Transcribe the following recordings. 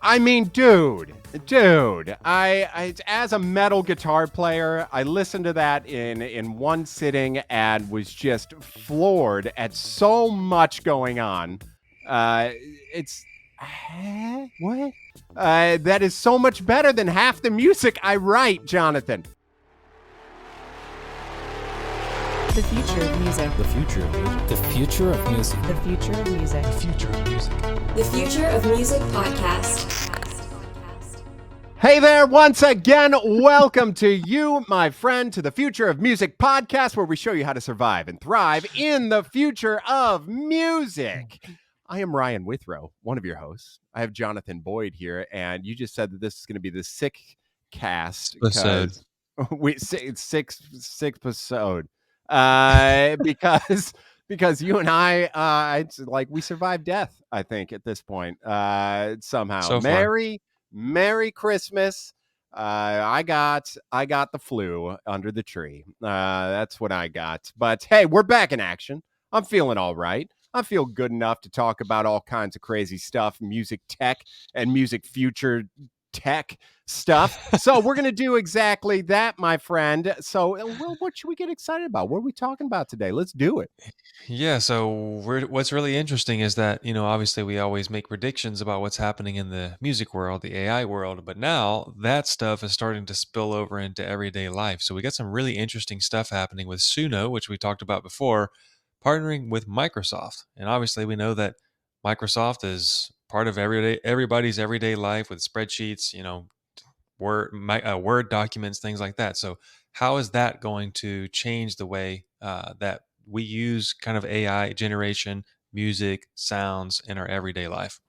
I mean, dude. I as a metal guitar player, I listened to that in one sitting and was just floored at so much going on. Uh, it's what? That is so much better than half the music I write, Jonathan. The future of music. The future of music. The future of music. The future of music. The future of music. The Future of Music podcast. Hey there, once again, welcome to you, my friend, to the Future of Music podcast, where we show you how to survive and thrive in the future of music. I am Ryan Withrow, one of your hosts. I have Jonathan Boyd here, and you just said that this is going to be the sick cast. Because sixth episode. Because you and I, it's like we survived death, I think, at this point, somehow. So far. Merry Christmas. I got the flu under the tree. That's what I got. But hey, we're back in action. I'm feeling all right. I feel good enough to talk about all kinds of crazy stuff, music tech and music future tech stuff. So we're going to do exactly that, my friend. So what should we get excited about? What are we talking about today? Let's do it. Yeah, so what's really interesting is that, obviously we always make predictions about what's happening in the music world, the AI world, but now that stuff is starting to spill over into everyday life. So we got some really interesting stuff happening with Suno, which we talked about before, partnering with Microsoft. And obviously we know that Microsoft is part of everybody's everyday life with spreadsheets, Word documents, things like that. So how is that going to change the way that we use kind of AI generation, music, sounds in our everyday life?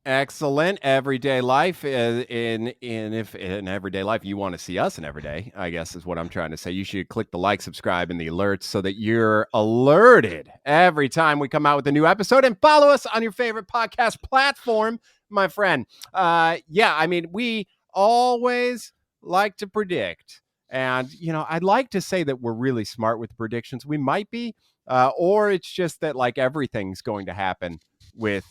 Excellent. Everyday life if in everyday life you want to see us in everyday, I guess is what I'm trying to say. You should click the like, subscribe, and the alerts so that you're alerted every time we come out with a new episode, and follow us on your favorite podcast platform, my friend. We always like to predict. And, I'd like to say that we're really smart with predictions. We might be, or it's just that like everything's going to happen with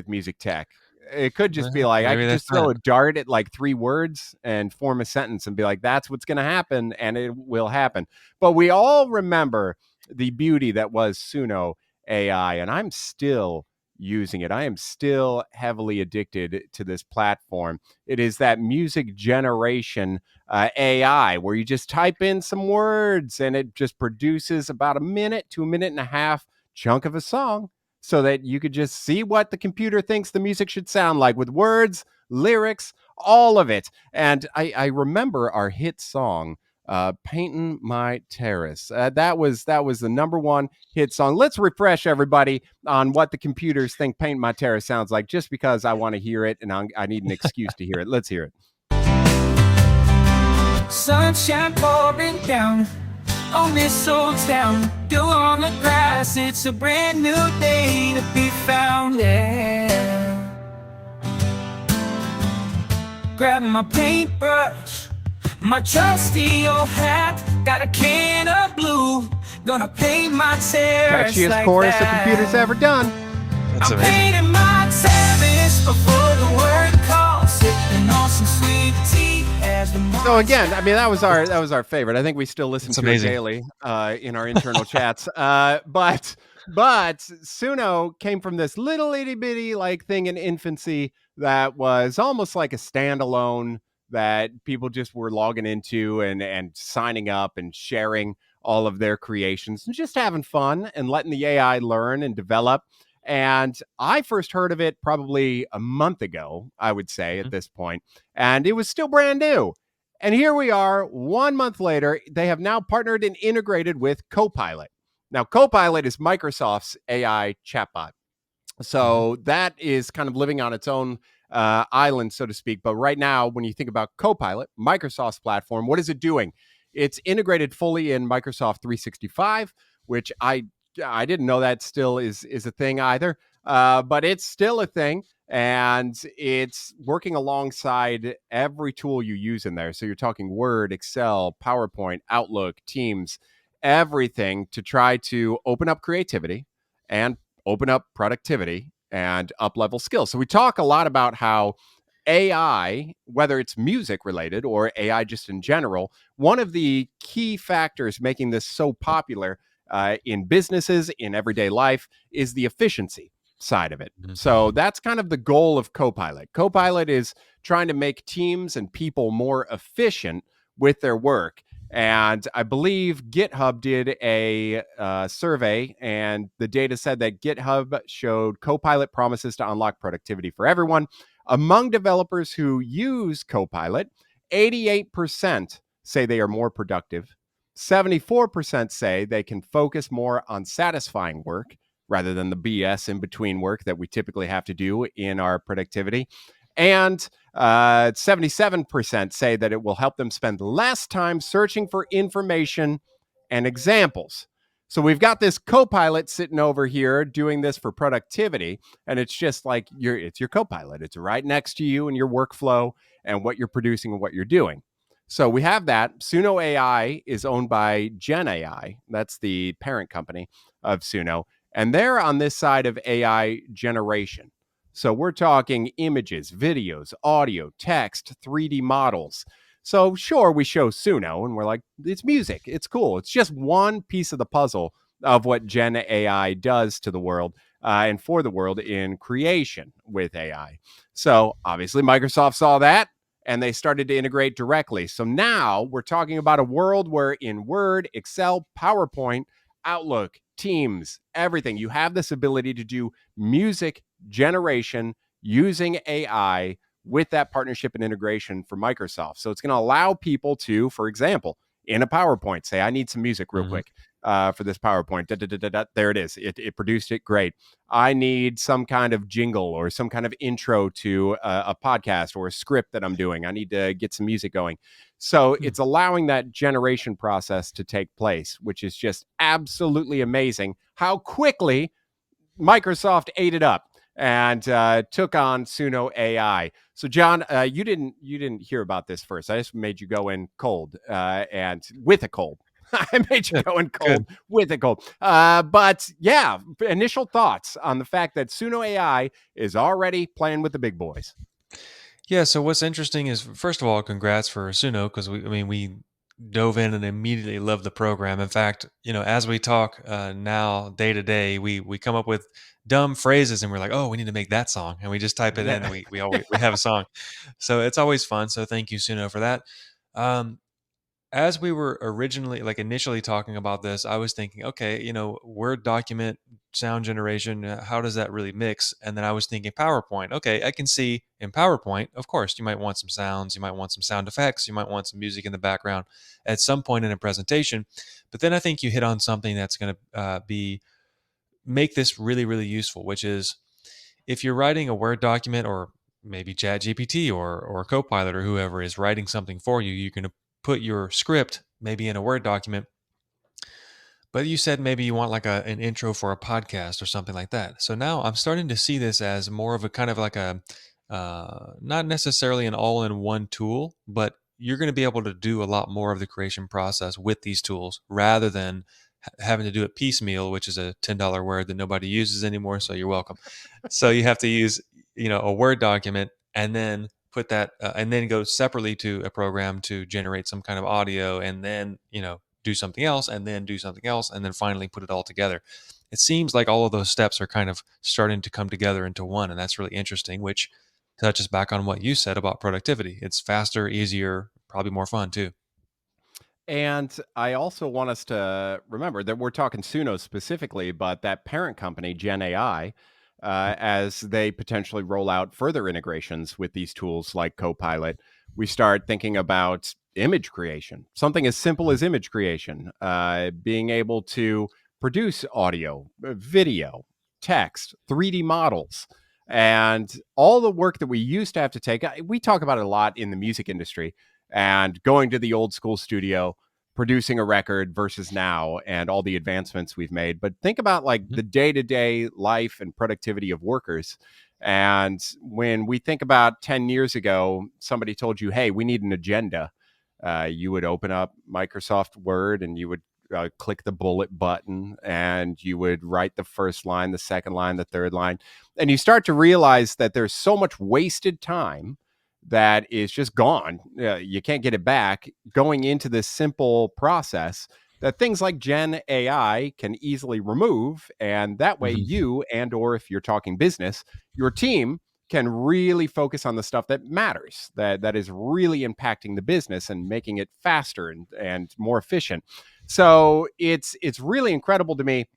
music tech. It could just be like, I could just throw a dart at like 3 words and form a sentence and be like, that's what's going to happen, and it will happen. But we all remember the beauty that was Suno AI, and I'm still using it. I am still heavily addicted to this platform. It is that music generation AI where you just type in some words and it just produces about a minute to a minute and a half chunk of a song, so that you could just see what the computer thinks the music should sound like with words, lyrics, all of it. And I remember our hit song, Painting My Terrace. That was the number one hit song. Let's refresh everybody on what the computers think Painting My Terrace sounds like, just because I want to hear it and I need an excuse to hear it. Let's hear it. Sunshine pouring down on this old town. Dew on the grass, it's a brand new day to be found. Yeah. Grabbing my paintbrush, my trusty old hat, got a can of blue, gonna paint my terrace. Catchiest like chorus that. the computer's ever done. That's I'm amazing. painting my terrace before the word calls, sipping on some sweet tea as the morning. So again, I mean, that was our favorite. I think we still listen It's to amazing. it daily in our internal chats. But Suno came from this little itty bitty like thing in infancy that was almost like a standalone that people just were logging into and signing up and sharing all of their creations and just having fun and letting the AI learn and develop. And I first heard of it probably a month ago, I would say, at this point, and it was still brand new. And here we are 1 month later. They have now partnered and integrated with CoPilot. Now, CoPilot is Microsoft's AI chatbot. So that is kind of living on its own island, so to speak. But right now, when you think about CoPilot, Microsoft's platform, what is it doing? It's integrated fully in Microsoft 365, which I didn't know that still is a thing either. But it's still a thing. And it's working alongside every tool you use in there. So you're talking Word, Excel, PowerPoint, Outlook, Teams, everything to try to open up creativity and open up productivity and up-level skills. So we talk a lot about how AI, whether it's music related or AI just in general, one of the key factors making this so popular in businesses, in everyday life, is the efficiency side of it. Mhm. So that's kind of the goal of CoPilot. CoPilot is trying to make teams and people more efficient with their work. And I believe GitHub did a survey, and the data said that GitHub showed Copilot promises to unlock productivity for everyone. Among developers who use Copilot, 88% say they are more productive. 74% say they can focus more on satisfying work rather than the BS in between work that we typically have to do in our productivity. And 77% say that it will help them spend less time searching for information and examples. So we've got this Copilot sitting over here doing this for productivity, and it's just like it's your Copilot. It's right next to you in your workflow and what you're producing and what you're doing. So we have that. Suno AI is owned by Gen AI. That's the parent company of Suno, and they're on this side of AI generation. So we're talking images, videos, audio, text, 3D models. So sure, we show Suno and we're like, it's music. It's cool. It's just one piece of the puzzle of what Gen AI does to the world and for the world in creation with AI. So obviously Microsoft saw that and they started to integrate directly. So now we're talking about a world where in Word, Excel, PowerPoint, Outlook, Teams, everything, you have this ability to do music generation using AI with that partnership and integration for Microsoft. So it's going to allow people to, for example, in a PowerPoint, say, I need some music real quick for this PowerPoint. There it is. It produced it. Great. I need some kind of jingle or some kind of intro to a podcast or a script that I'm doing. I need to get some music going. So it's allowing that generation process to take place, which is just absolutely amazing how quickly Microsoft ate it up and took on Suno AI. So, John, you didn't hear about this first. I just made you go in cold and with a cold. I made you go in cold Good. with a cold. But yeah, initial thoughts on the fact that Suno AI is already playing with the big boys. Yeah. So what's interesting is, first of all, congrats for Suno, because we dove in and immediately loved the program. In fact, as we talk now day to day, we come up with dumb phrases and we're like, oh, we need to make that song, and we just type it in and we have a song. So it's always fun. So thank you, Suno, for that. Um, as we were originally, like initially talking about this, I was thinking, okay, Word document, sound generation, how does that really mix? And then I was thinking PowerPoint. Okay, I can see in PowerPoint, of course, you might want some sounds, you might want some sound effects, you might want some music in the background at some point in a presentation. But then I think you hit on something that's going to make this really, really useful, which is if you're writing a Word document, or maybe ChatGPT or Copilot or whoever is writing something for you, you're going to put your script maybe in a Word document. But you said maybe you want like an intro for a podcast or something like that. So now I'm starting to see this as more of a kind of like a not necessarily an all-in-one tool, but you're going to be able to do a lot more of the creation process with these tools rather than having to do it piecemeal, which is a $10 word that nobody uses anymore. So you're welcome. So you have to use, a Word document and then put that, and then go separately to a program to generate some kind of audio, and then, do something else, and then do something else, and then finally put it all together. It seems like all of those steps are kind of starting to come together into one. And that's really interesting, which touches back on what you said about productivity. It's faster, easier, probably more fun too. And I also want us to remember that we're talking Suno specifically, but that parent company, Gen AI, as they potentially roll out further integrations with these tools like Copilot, we start thinking about image creation, something as simple as image creation, being able to produce audio, video, text, 3D models, and all the work that we used to have to take. We talk about it a lot in the music industry and going to the old school studio, producing a record versus now and all the advancements we've made. But think about like the day-to-day life and productivity of workers. And when we think about 10 years ago, somebody told you, hey, we need an agenda. You would open up Microsoft Word and you would click the bullet button, and you would write the first line, the second line, the third line. And you start to realize that there's so much wasted time that is just gone. You can't get it back going into this simple process that things like Gen AI can easily remove. And that way Mhm. you, and or if you're talking business, your team can really focus on the stuff that matters, that is really impacting the business and making it faster and more efficient. So it's really incredible to me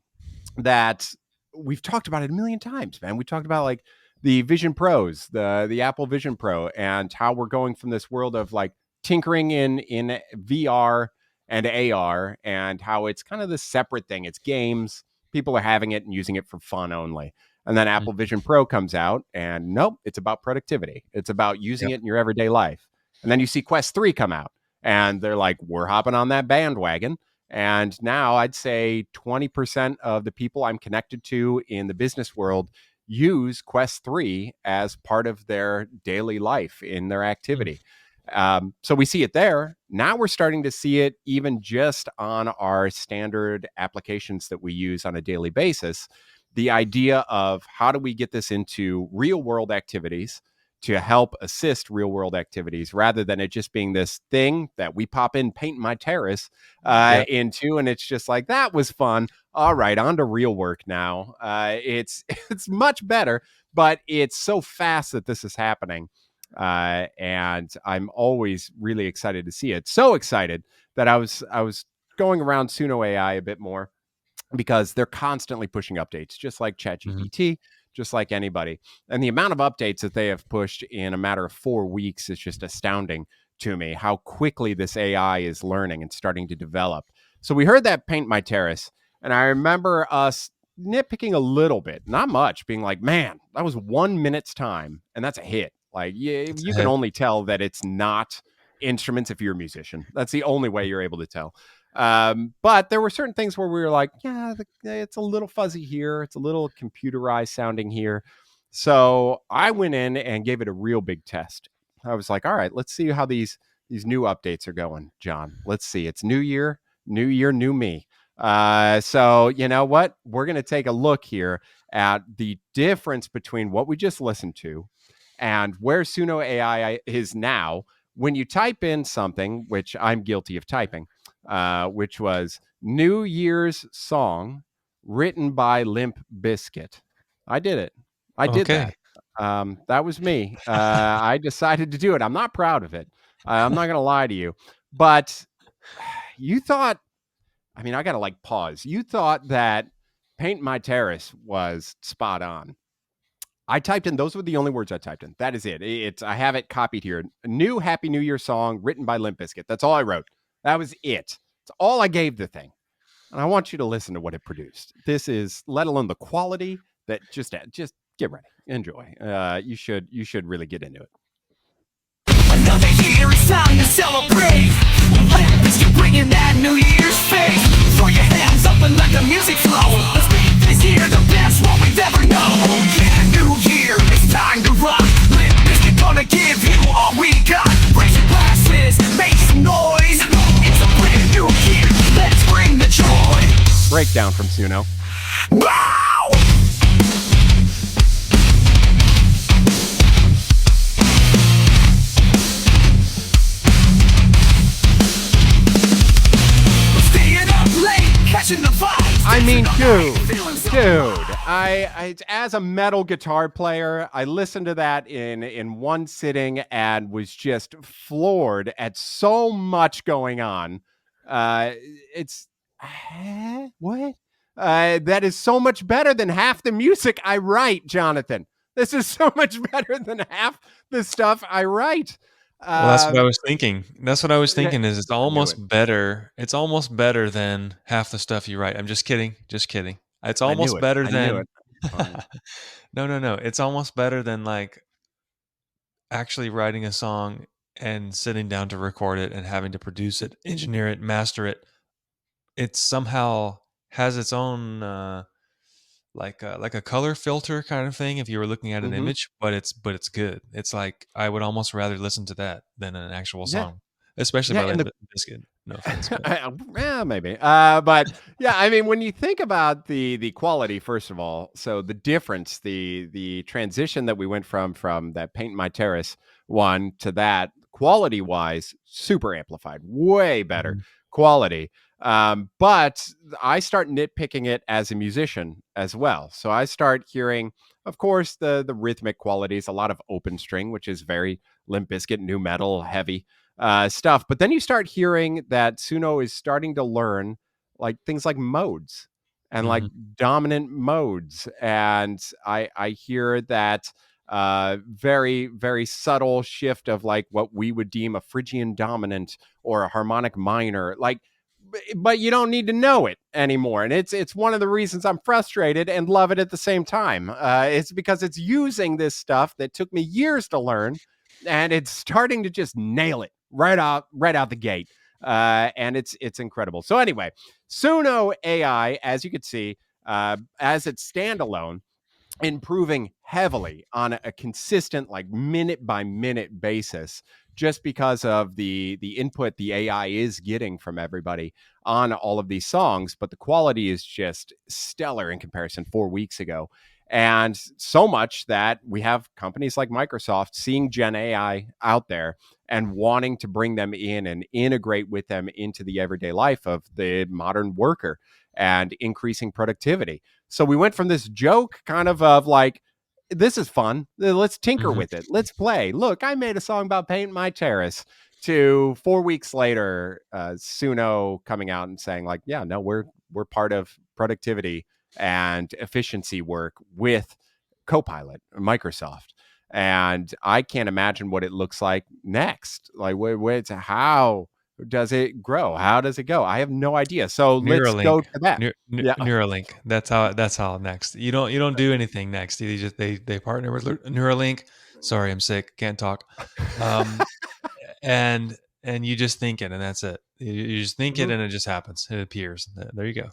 that we've talked about it a million times, man. We talked about like the Vision Pros, the Apple Vision Pro, and how we're going from this world of like tinkering in VR and AR, and how it's kind of this separate thing. It's games. People are having it and using it for fun only. And then Apple Mhm. Vision Pro comes out, and nope, it's about productivity. It's about using Yep. it in your everyday life. And then you see Quest 3 come out, and they're like, we're hopping on that bandwagon. And now I'd say 20% of the people I'm connected to in the business world use Quest 3 as part of their daily life in their Mm. activity. So we see it there. Now we're starting to see it even just on our standard applications that we use on a daily basis. The idea of how do we get this into real world activities to help assist real world activities rather than it just being this thing that we pop in paint my terrace Yep. into, and it's just like that was fun. All right, on to real work now. It's it's much better, but it's so fast that this is happening, and I'm always really excited to see it. So excited that I was going around Suno AI a bit more because they're constantly pushing updates, just like Mhm. ChatGPT, just like anybody. And the amount of updates that they have pushed in a matter of 4 weeks is just astounding to me, how quickly this AI is learning and starting to develop. So we heard that Paint My Terrace, and I remember us nitpicking a little bit, not much, being like, man, that was 1 minute's time, and that's a hit. Like, It's you a can hit. only tell that it's not instruments if you're a musician. That's the only way you're able to tell. But there were certain things where we were like, yeah, it's a little fuzzy here. It's a little computerized sounding here. So I went in and gave it a real big test. I was like, all right, let's see how these new updates are going, John. Let's see. It's new year, new me. So you know what? We're gonna take a look here at the difference between what we just listened to and where Suno AI is now when you type in something, which I'm guilty of typing, which was New Year's song written by Limp Bizkit. I did it. I did that. Okay. That was me. I decided to do it. I'm not proud of it. I'm not going to lie to you. But you thought, I mean, I got to like pause. You thought that Paint My Terrace was spot on. I typed in, those were the only words I typed in. That is it. It's I have it copied here. A new Happy New Year song written by Limp Bizkit. That's all I wrote. That was it. It's all I gave the thing. And I want you to listen to what it produced. This is, let alone the quality, that just get ready. Enjoy. You should really get into it. Another year, it's time to celebrate. Let's keep bringing that New Year's faith. Throw your hands up and let the music flow. Let's make this year the best one we've ever known. Yeah, New Year, it's time to rock. Limp Bizkit gonna give you all we got. Raise your glasses, make some noise. It's a brand new year, let's bring the joy. Breakdown from Suno. Wow! Staying up late, catching the vibes. I mean, dancing all night, feeling so dude. I as a metal guitar player, I listened to that in one sitting and was just floored at so much going on. Uh, it's what? That is so much better than half the music I write, Jonathan. This is so much better than half the stuff I write. Well, that's what I Um, was thinking. That's what I was yeah, thinking is it's I knew it. almost better. It's almost better than half the stuff you write. I'm just kidding. Just kidding. It's I knew almost it. better I knew than it. Fine. No, no, no. It's almost better than like actually writing a song and sitting down to record it and having to produce it, engineer it, master it. It somehow has its own like a color filter kind of thing if you were looking at an Hmm. image, but it's good. It's like I would almost rather listen to that than an actual Yeah, song, especially yeah, by and Limp the Bizkit. No offense, but Yeah, maybe. But yeah, I mean, when you think about the quality, first of all, so the difference, the transition that we went from that Paint My Terrace one to that quality wise, super amplified, way better Mhm, quality. But I start nitpicking it as a musician as well. So I start hearing, of course, the rhythmic qualities, a lot of open string, which is very Limp Bizkit, new metal heavy stuff. But then you start hearing that Suno is starting to learn like things like modes and like mhm, dominant modes. And I hear that very subtle shift of like what we would deem a Phrygian dominant or a harmonic minor. Like, but you don't need to know it anymore, and it's one of the reasons I'm frustrated and love it at the same time. It's because it's using this stuff that took me years to learn, and it's starting to just nail it right out the gate. And it's incredible. So anyway, Suno AI, as you could see, as its standalone, improving heavily on a consistent, like minute by minute basis, just because of the input the AI is getting from everybody on all of these songs. But the quality is just stellar in comparison 4 weeks ago. And so much that we have companies like Microsoft seeing Gen AI out there and wanting to bring them in and integrate with them into the everyday life of the modern worker and increasing productivity. So we went from this joke kind of like, this is fun. Let's tinker mhm. with it. Let's play. Look, I made a song about painting my terrace. To 4 weeks later, Suno coming out and saying like, yeah, no, we're part of productivity and efficiency work with CoPilot, Microsoft. And I can't imagine what it looks like next. Like, how does it grow? How does it go? I have no idea. So let's Neuralink, go to that. Yeah. Neuralink. That's how next. You don't do anything next. You just they partner with Neuralink. Sorry, I'm sick, can't talk. Um, and you just think it, and that's it. You just think it, Mhm. and it just happens. It appears. There you go.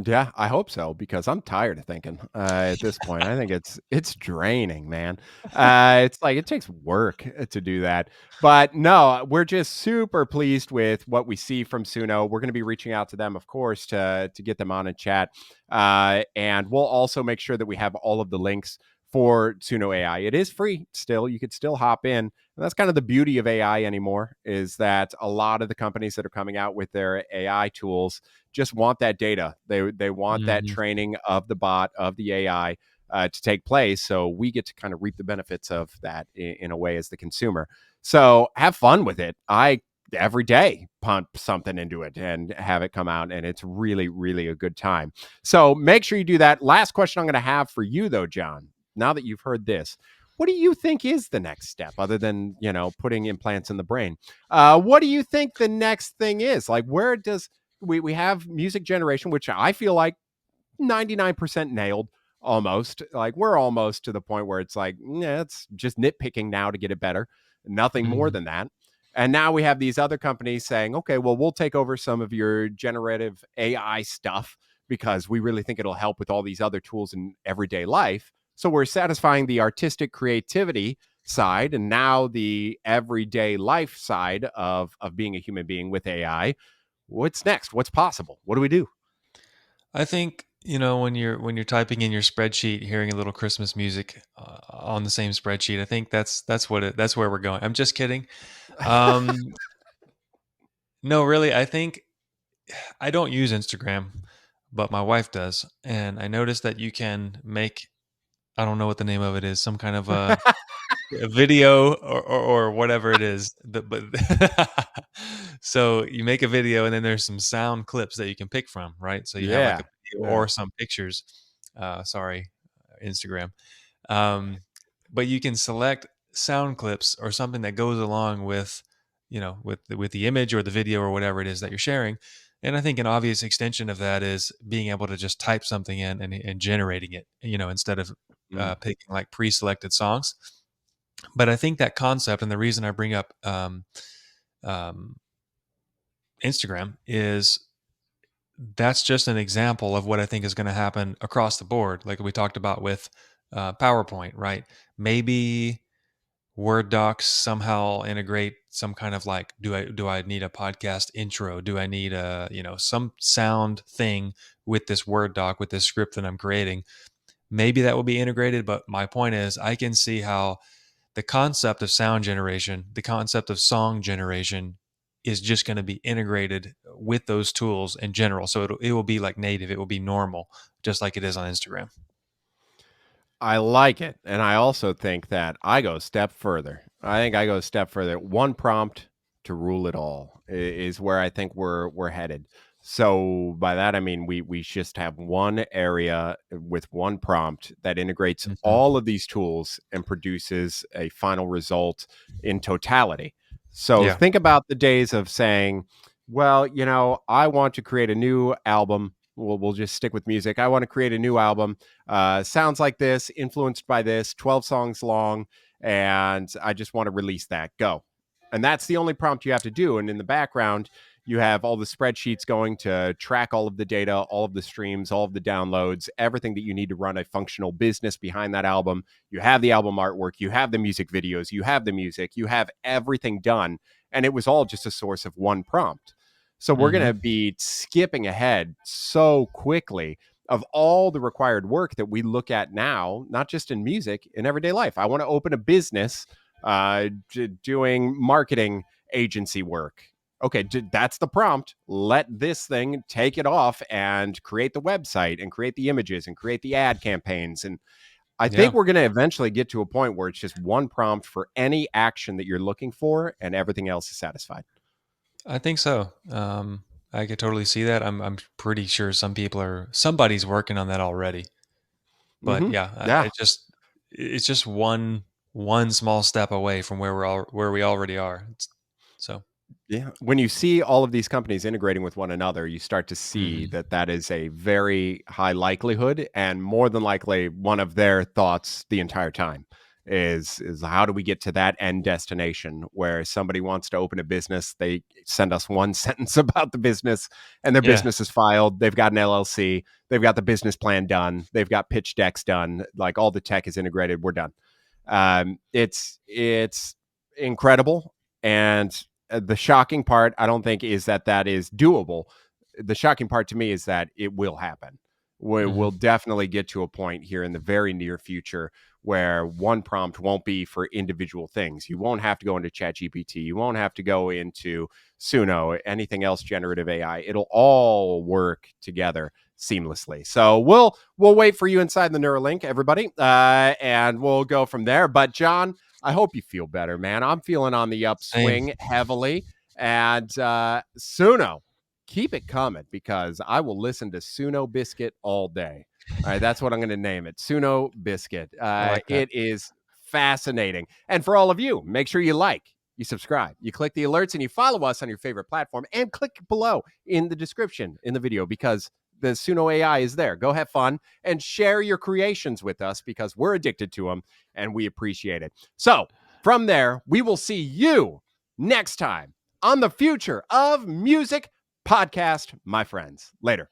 Yeah, I hope so because I'm tired of thinking at this point. I think it's draining, man. It's like it takes work to do that. But no, we're just super pleased with what we see from Suno. We're going to be reaching out to them, of course, to get them on a chat, and we'll also make sure that we have all of the links for Suno AI. It is free still. You could still hop in. And that's kind of the beauty of AI anymore is that a lot of the companies that are coming out with their AI tools just want that data. They want that Mhm. training of the bot of the AI to take place. So we get to kind of reap the benefits of that in a way as the consumer. So have fun with it. I every day pump something into it and have it come out, and it's really a good time. So make sure you do that. Last question I'm going to have for you though, John. Now that you've heard this, what do you think is the next step other than putting implants in the brain? What do you think the next thing is? Like, where does we have music generation, which I feel like 99% nailed almost. Like we're almost to the point where it's like, yeah, it's just nitpicking now to get it better. Nothing more Mhm. than that. And now we have these other companies saying, okay, well, we'll take over some of your generative AI stuff because we really think it'll help with all these other tools in everyday life. So we're satisfying the artistic creativity side and now the everyday life side of being a human being with AI. What's next? What's possible? What do we do? I think when you're typing in your spreadsheet, hearing a little Christmas music on the same spreadsheet. I think that's where we're going. I'm just kidding. Um, no, really. I think I don't use Instagram, but my wife does, and I noticed that you can make, I don't know what the name of it is, some kind of a video or whatever it is. But so you make a video, and then there's some sound clips that you can pick from, right? So you have like a Yeah. video Yeah. or some pictures. Sorry, Instagram. Um, but you can select sound clips or something that goes along with, with the image or the video or whatever it is that you're sharing. And I think an obvious extension of that is being able to just type something in and generating it, instead of Mm. picking like pre-selected songs. But I think that concept, and the reason I bring up um, Instagram, is that's just an example of what I think is going to happen across the board, like we talked about with PowerPoint, right? Maybe Word docs somehow integrate some kind of like, do I need a podcast intro? Do I need a, some sound thing with this Word doc, with this script that I'm creating? Maybe that will be integrated, but my point is I can see how the concept of sound generation, the concept of song generation is just going to be integrated with those tools in general. So it will be like native, it will be normal, just like it is on Instagram. I like it. And I also think that I go a step further. I think I go a step further. One prompt to rule it all is where I think we're headed. So by that I mean we just have one area with one prompt that integrates Mhm. all of these tools and produces a final result in totality. So Yeah. think about the days of saying, well, I want to create a new album. We'll just stick with music. I want to create a new album, sounds like this, influenced by this, 12 songs long, and I just want to release that. Go. And that's the only prompt you have to do. And in the background, you have all the spreadsheets going to track all of the data, all of the streams, all of the downloads, everything that you need to run a functional business behind that album. You have the album artwork, you have the music videos, you have the music, you have everything done. And it was all just a source of one prompt. So we're going Hmm. to be skipping ahead so quickly of all the required work that we look at now, not just in music, in everyday life. I want to open a business doing marketing agency work. Okay, that's the prompt. Let this thing take it off and create the website and create the images and create the ad campaigns. And I think Yeah, we're going to eventually get to a point where it's just one prompt for any action that you're looking for and everything else is satisfied. I think so. I could totally see that. I'm pretty sure somebody's working on that already. But yeah, Yeah. it's just one small step away from where we already are. So, Yeah. When you see all of these companies integrating with one another, you start to see mhm. that that is a very high likelihood, and more than likely one of their thoughts the entire time is how do we get to that end destination where somebody wants to open a business, they send us one sentence about the business and their Yeah, business is filed, they've got an LLC, they've got the business plan done, they've got pitch decks done, like all the tech is integrated, we're done. It's incredible, and the shocking part, I don't think, is that that is doable. The shocking part to me is that it will happen. We'll mhm. definitely get to a point here in the very near future where one prompt won't be for individual things. You won't have to go into ChatGPT. You won't have to go into Suno, anything else generative AI. It'll all work together seamlessly. So we'll wait for you inside the Neuralink, everybody, and we'll go from there. But John, I hope you feel better, man. I'm feeling on the Same. upswing heavily, and Suno, keep it coming because I will listen to Suno Biscuit all day. All right, that's what I'm going to name it, Suno Biscuit. I like that. It is fascinating, and for all of you, make sure you like, you subscribe, you click the alerts, and you follow us on your favorite platform, and click below in the description in the video because the Suno AI is there. Go have fun and share your creations with us because we're addicted to them and we appreciate it. So from there, we will see you next time on the Future of Music podcast, my friends. Later.